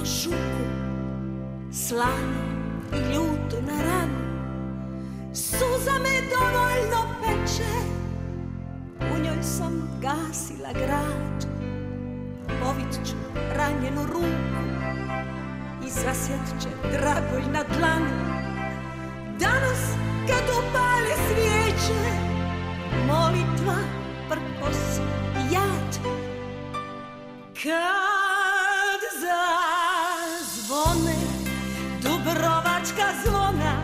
žuku, slanu i ljutu na ranu. Suza me dovoljno peče, u njoj sam gasila grad. Povit ću ranjenu ruku i zasjet će dragulj na dlanu. Danas kad upale svijeće, molitva, prkos i jad. Kad zazvone dubrovačka zvona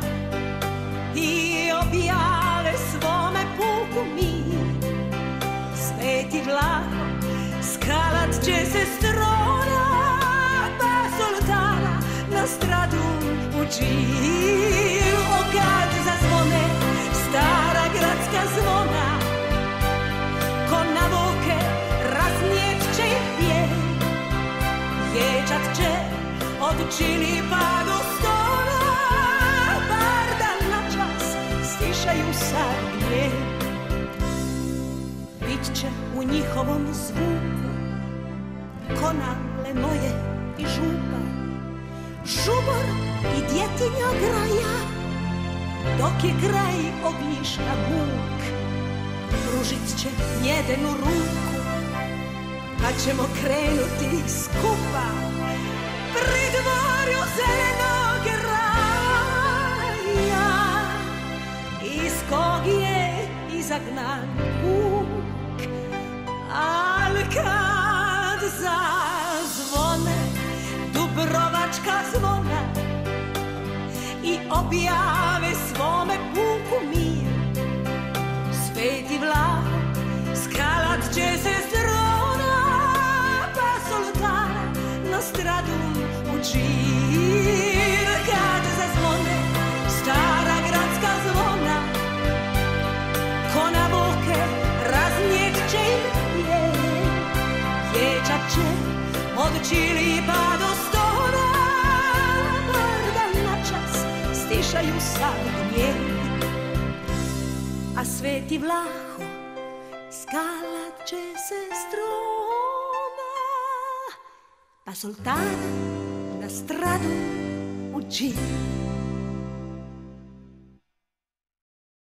i objave svome puku mir, Sveti Vlaho skalat će se strona, pa soltara na stradu u džir. O kad zazvone stara gradska zvona, ko na voke raznijet će im pjev. Ječat će od Čilipa do Stona, bar da na čas stišaju sav gnjev. Bit će u njihovom zvuku konale moje i župa, žubor i djetinja graja, dok je graj ognjišta muk. Pružit će jedenu ruku, pa ćemo krenuti skupa pri dvorju zelenog raja, iz kog je izagnan vuk. Al kad zazvone dubrovačka zvona i objave svome puku mir, Sveti Vlaho skalat će se s trona, pa soltara na stradu u džir. Kad zazvone stara gradska zvona, ko na voke raznijet će im pjev. Ječat će od Čilipa do Stona, bar da na čas stišaju sav gnjev. A Sveti Vlaho skalat će se s trona, pa soltana na stradu u džir.